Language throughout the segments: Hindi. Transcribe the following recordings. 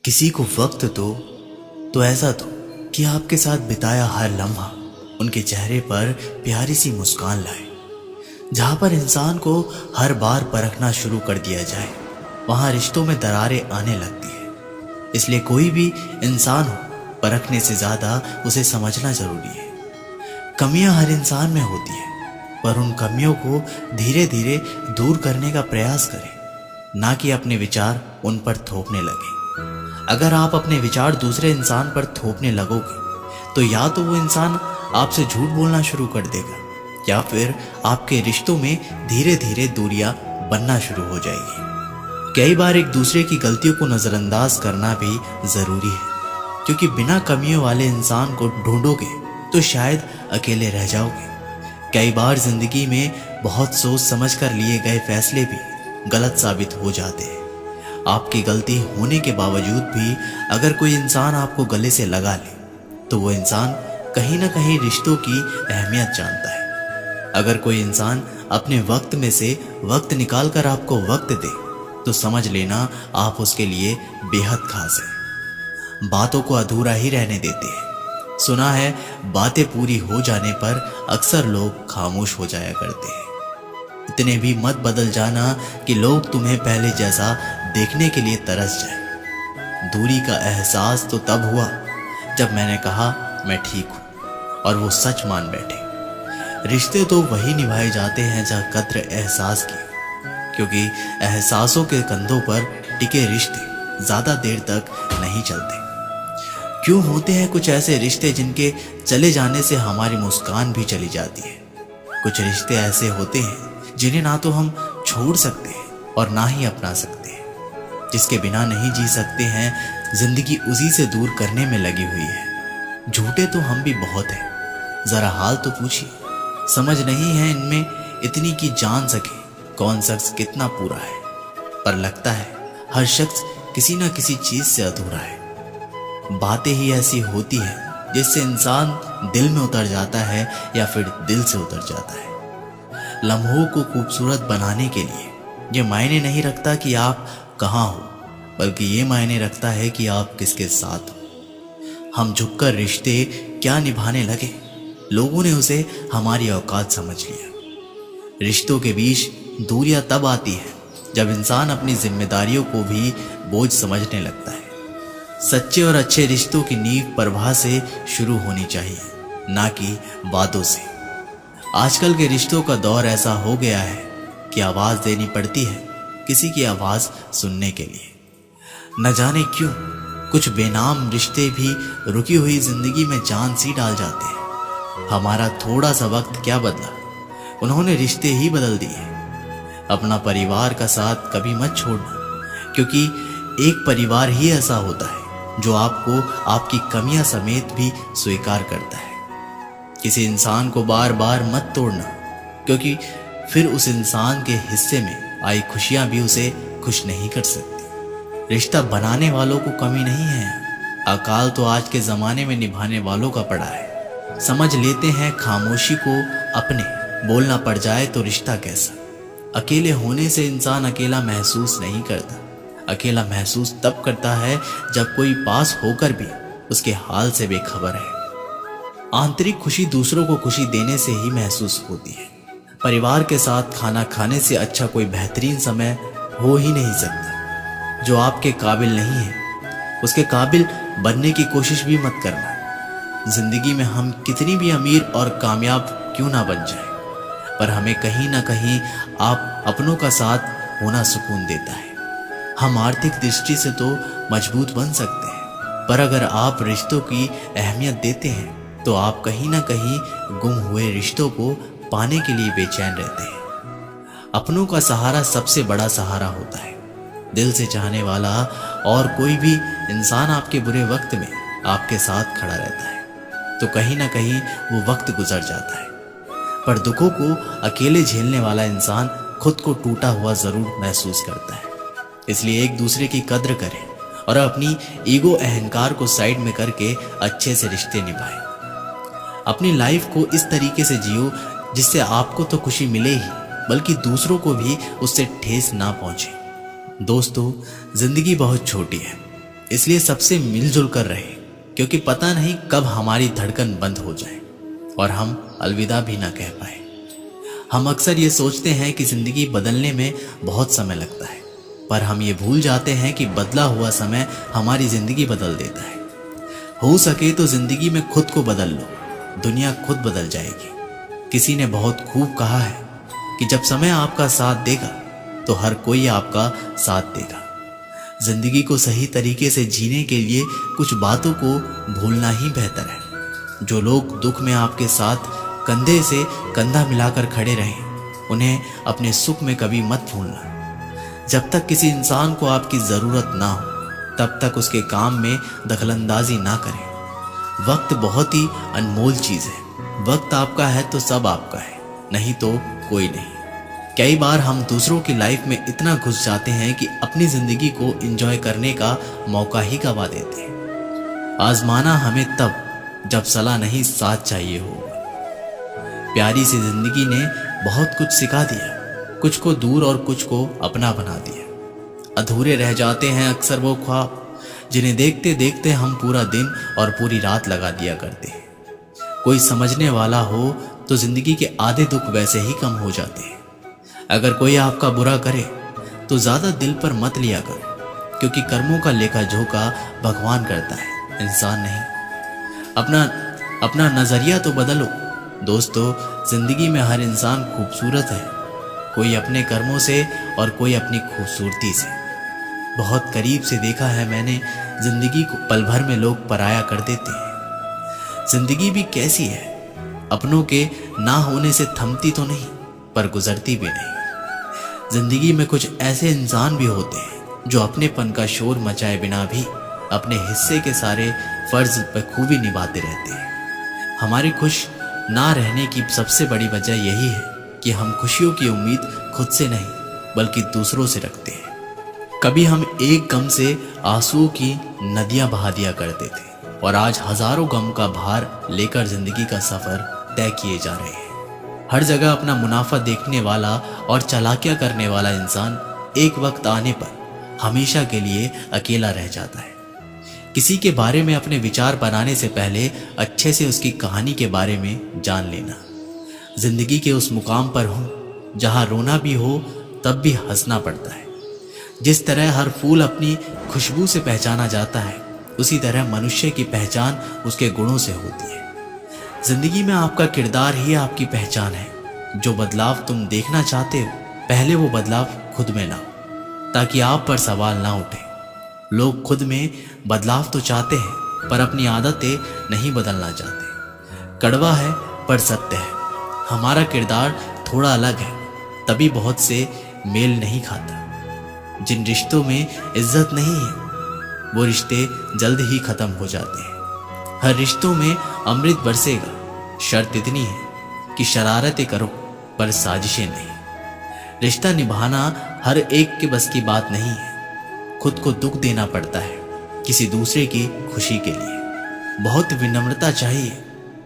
किसी को वक्त दो तो ऐसा दो कि आपके साथ बिताया हर लम्हा उनके चेहरे पर प्यारी सी मुस्कान लाए। जहां पर इंसान को हर बार परखना शुरू कर दिया जाए वहां रिश्तों में दरारें आने लगती है। इसलिए कोई भी इंसान हो, परखने से ज्यादा उसे समझना जरूरी है। कमियां हर इंसान में होती है, पर उन कमियों को धीरे धीरे दूर करने का प्रयास करें, ना कि अपने विचार उन पर थोपने लगे। अगर आप अपने विचार दूसरे इंसान पर थोपने लगोगे तो या तो वो इंसान आपसे झूठ बोलना शुरू कर देगा या फिर आपके रिश्तों में धीरे धीरे दूरियां बनना शुरू हो जाएगी। कई बार एक दूसरे की गलतियों को नजरअंदाज करना भी जरूरी है, क्योंकि बिना कमियों वाले इंसान को ढूंढोगे तो शायद अकेले रह जाओगे। कई बार जिंदगी में बहुत सोच समझ कर लिए गए फैसले भी गलत साबित हो जाते हैं। आपकी गलती होने के बावजूद भी अगर कोई इंसान आपको गले से लगा ले तो वो इंसान कहीं ना कहीं रिश्तों की अहमियत जानता है। अगर कोई इंसान अपने वक्त में से वक्त निकाल कर आपको वक्त दे तो समझ लेना आप उसके लिए बेहद खास है। बातों को अधूरा ही रहने देते हैं। सुना है बातें पूरी हो जाने पर अक्सर लोग खामोश हो जाया करते हैं। इतने भी मत बदल जाना कि लोग तुम्हें पहले जैसा देखने के लिए तरस जाए। दूरी का एहसास तो तब हुआ जब मैंने कहा मैं ठीक हूं और वो सच मान बैठे। रिश्ते तो वही निभाए जाते हैं जहां कद्र एहसास की, क्योंकि एहसासों के कंधों पर टिके रिश्ते ज्यादा देर तक नहीं चलते। क्यों होते हैं कुछ ऐसे रिश्ते जिनके चले जाने से हमारी मुस्कान भी चली जाती है। कुछ रिश्ते ऐसे होते हैं जिन्हें ना तो हम छोड़ सकते हैं और ना ही अपना सकते हैं। जिसके बिना नहीं जी सकते हैं, जिंदगी उसी से दूर करने में लगी हुई है। झूठे तो हम भी बहुत हैं, जरा हाल तो पूछिए। समझ नहीं है इनमें इतनी कि जान सके कौन शख्स कितना पूरा है, पर लगता है हर शख्स किसी ना किसी चीज से अधूरा है। बातें ही ऐसी होती हैं जिससे इंसान दिल में उतर जाता है या फिर दिल से उतर जाता है। लम्हों को खूबसूरत बनाने के लिए ये मायने नहीं रखता कि आप कहाँ हो, बल्कि ये मायने रखता है कि आप किसके साथ हो। हम झुककर रिश्ते क्या निभाने लगे, लोगों ने उसे हमारी औकात समझ लिया। रिश्तों के बीच दूरियां तब आती है जब इंसान अपनी जिम्मेदारियों को भी बोझ समझने लगता है। सच्चे और अच्छे रिश्तों की नींव परवाह से शुरू होनी चाहिए, ना कि वादों से। आजकल के रिश्तों का दौर ऐसा हो गया है कि आवाज देनी पड़ती है किसी की आवाज सुनने के लिए। न जाने क्यों कुछ बेनाम रिश्ते भी रुकी हुई जिंदगी में जान सी डाल जाते हैं। हमारा थोड़ा सा वक्त क्या बदला, उन्होंने रिश्ते ही बदल दिए। अपना परिवार का साथ कभी मत छोड़ना, क्योंकि एक परिवार ही ऐसा होता है जो आपको आपकी कमियां समेत भी स्वीकार करता है। किसी इंसान को बार बार मत तोड़ना, क्योंकि फिर उस इंसान के हिस्से में आई खुशियां भी उसे खुश नहीं कर सकती। रिश्ता बनाने वालों को कमी नहीं है, अकाल तो आज के जमाने में निभाने वालों का पड़ा है। समझ लेते हैं खामोशी को अपने, बोलना पड़ जाए तो रिश्ता कैसा। अकेले होने से इंसान अकेला महसूस नहीं करता। अकेला महसूस तब करता है जब कोई पास होकर भी उसके हाल से बेखबर है। आंतरिक खुशी दूसरों को खुशी देने से ही महसूस होती है। परिवार के साथ खाना खाने से अच्छा कोई बेहतरीन समय हो ही नहीं सकता। जो आपके काबिल नहीं है उसके काबिल बनने की कोशिश भी मत करना। जिंदगी में हम कितनी भी अमीर और कामयाब क्यों ना बन जाए, पर हमें कहीं ना कहीं आप अपनों का साथ होना सुकून देता है। हम आर्थिक दृष्टि से तो मजबूत बन सकते हैं, पर अगर आप रिश्तों की अहमियत देते हैं तो आप कहीं ना कहीं गुम हुए रिश्तों को पाने के लिए बेचैन रहते हैं। अपनों का सहारा सबसे बड़ा सहारा होता है। दिल से चाहने वाला और कोई भी इंसान आपके बुरे वक्त में आपके साथ खड़ा रहता है तो कहीं ना कहीं वो वक्त गुजर जाता है। पर दुखों को अकेले झेलने वाला इंसान खुद को टूटा हुआ जरूर महसूस करता है। इसलिए एक दूसरे की कद्र करें और अपनी ईगो अहंकार को साइड में करके अच्छे से रिश्ते निभाएं। अपनी लाइफ को इस तरीके से जियो जिससे आपको तो खुशी मिले ही, बल्कि दूसरों को भी उससे ठेस ना पहुंचे। दोस्तों, जिंदगी बहुत छोटी है, इसलिए सबसे मिलजुल कर रहे, क्योंकि पता नहीं कब हमारी धड़कन बंद हो जाए और हम अलविदा भी ना कह पाए। हम अक्सर ये सोचते हैं कि जिंदगी बदलने में बहुत समय लगता है, पर हम ये भूल जाते हैं कि बदला हुआ समय हमारी जिंदगी बदल देता है। हो सके तो जिंदगी में खुद को बदल लो, दुनिया खुद बदल जाएगी। किसी ने बहुत खूब कहा है कि जब समय आपका साथ देगा तो हर कोई आपका साथ देगा। जिंदगी को सही तरीके से जीने के लिए कुछ बातों को भूलना ही बेहतर है। जो लोग दुख में आपके साथ कंधे से कंधा मिलाकर खड़े रहें, उन्हें अपने सुख में कभी मत भूलना। जब तक किसी इंसान को आपकी ज़रूरत ना हो, तब तक उसके काम में दखलंदाजी ना करें। वक्त बहुत ही अनमोल चीज़ है। वक्त आपका है तो सब आपका है, नहीं तो कोई नहीं। कई बार हम दूसरों की लाइफ में इतना घुस जाते हैं कि अपनी ज़िंदगी को एंजॉय करने का मौका ही गवा देते हैं। आजमाना हमें तब जब सलाह नहीं साथ चाहिए हो। प्यारी सी जिंदगी ने बहुत कुछ सिखा दिया, कुछ को दूर और कुछ को अपना बना दिया। अधूरे रह जाते हैं अक्सर वो ख्वाब जिन्हें देखते देखते हम पूरा दिन और पूरी रात लगा दिया करते हैं। कोई समझने वाला हो तो जिंदगी के आधे दुख वैसे ही कम हो जाते हैं। अगर कोई आपका बुरा करे तो ज़्यादा दिल पर मत लिया करो, क्योंकि कर्मों का लेखा जोखा भगवान करता है, इंसान नहीं। अपना नज़रिया तो बदलो दोस्तों। जिंदगी में हर इंसान खूबसूरत है, कोई अपने कर्मों से और कोई अपनी खूबसूरती से। बहुत करीब से देखा है मैंने जिंदगी को, पल भर में लोग पराया कर देते हैं। जिंदगी भी कैसी है, अपनों के ना होने से थमती तो नहीं, पर गुजरती भी नहीं। जिंदगी में कुछ ऐसे इंसान भी होते हैं जो अपनेपन का शोर मचाए बिना भी अपने हिस्से के सारे फर्ज बखूबी निभाते रहते हैं। हमारे खुश ना रहने की सबसे बड़ी वजह यही है कि हम खुशियों की उम्मीद खुद से नहीं बल्कि दूसरों से रखते हैं। कभी हम एक गम से आंसुओं की नदियां बहा दिया करते थे और आज हजारों गम का भार लेकर जिंदगी का सफर तय किए जा रहे हैं। हर जगह अपना मुनाफा देखने वाला और चालाकियां करने वाला इंसान एक वक्त आने पर हमेशा के लिए अकेला रह जाता है। किसी के बारे में अपने विचार बनाने से पहले अच्छे से उसकी कहानी के बारे में जान लेना। जिंदगी के उस मुकाम पर हूँ जहाँ रोना भी हो तब भी हंसना पड़ता है। जिस तरह हर फूल अपनी खुशबू से पहचाना जाता है, उसी तरह मनुष्य की पहचान उसके गुणों से होती है। जिंदगी में आपका किरदार ही आपकी पहचान है। जो बदलाव तुम देखना चाहते हो, पहले वो बदलाव खुद में लाओ, ताकि आप पर सवाल ना उठे। लोग खुद में बदलाव तो चाहते हैं, पर अपनी आदतें नहीं बदलना चाहते। कड़वा है पर सत्य है। हमारा किरदार थोड़ा अलग है, तभी बहुत से मेल नहीं खाता। जिन रिश्तों में इज्जत नहीं है, वो रिश्ते जल्द ही खत्म हो जाते हैं। हर रिश्तों में अमृत बरसेगा, शर्त इतनी है कि शरारतें करो पर साजिशें नहीं। रिश्ता निभाना हर एक के बस की बात नहीं है। खुद को दुख देना पड़ता है किसी दूसरे की खुशी के लिए। बहुत विनम्रता चाहिए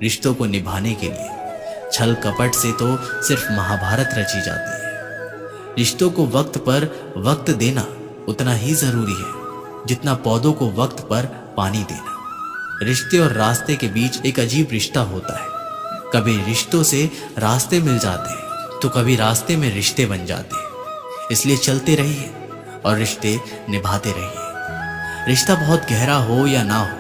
रिश्तों को निभाने के लिए। छल कपट से तो सिर्फ महाभारत रची जाती है। रिश्तों को वक्त पर वक्त देना उतना ही जरूरी है जितना पौधों को वक्त पर पानी देना। रिश्ते और रास्ते के बीच एक अजीब रिश्ता होता है। कभी रिश्तों से रास्ते मिल जाते हैं तो कभी रास्ते में रिश्ते बन जाते हैं। इसलिए चलते रहिए और रिश्ते निभाते रहिए। रिश्ता बहुत गहरा हो या ना हो,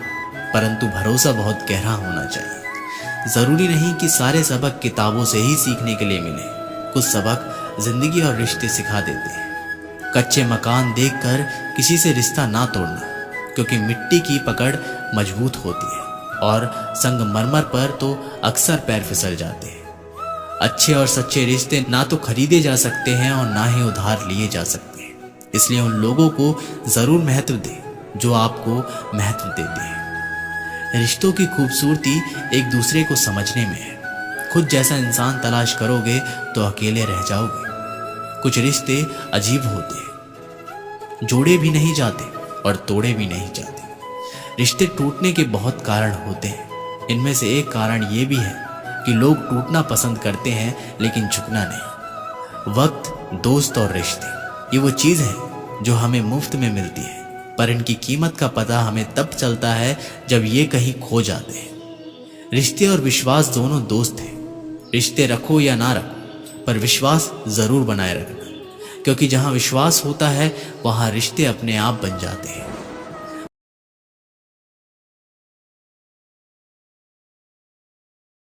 परंतु भरोसा बहुत गहरा होना चाहिए। जरूरी नहीं कि सारे सबक किताबों से ही सीखने के लिए मिले। कुछ सबक जिंदगी और रिश्ते सिखा देते हैं। कच्चे मकान देखकर किसी से रिश्ता ना तोड़ना, क्योंकि मिट्टी की पकड़ मजबूत होती है और संगमरमर पर तो अक्सर पैर फिसल जाते हैं। अच्छे और सच्चे रिश्ते ना तो खरीदे जा सकते हैं और ना ही उधार लिए जा सकते हैं। इसलिए उन लोगों को जरूर महत्व दें जो आपको महत्व देते हैं। रिश्तों की खूबसूरती एक दूसरे को समझने में है। खुद जैसा इंसान तलाश करोगे तो अकेले रह जाओगे। कुछ रिश्ते अजीब होते हैं, जोड़े भी नहीं जाते और तोड़े भी नहीं जाते। रिश्ते टूटने के बहुत कारण होते हैं। इनमें से एक कारण ये भी है कि लोग टूटना पसंद करते हैं लेकिन झुकना नहीं। वक्त, दोस्त और रिश्ते, ये वो चीज़ है जो हमें मुफ्त में मिलती है, पर इनकी कीमत का पता हमें तब चलता है जब ये कहीं खो जाते हैं। रिश्ते और विश्वास दोनों दोस्त हैं। रिश्ते रखो या ना रखो, पर विश्वास जरूर बनाए रखना, क्योंकि जहां विश्वास होता है वहां रिश्ते अपने आप बन जाते हैं।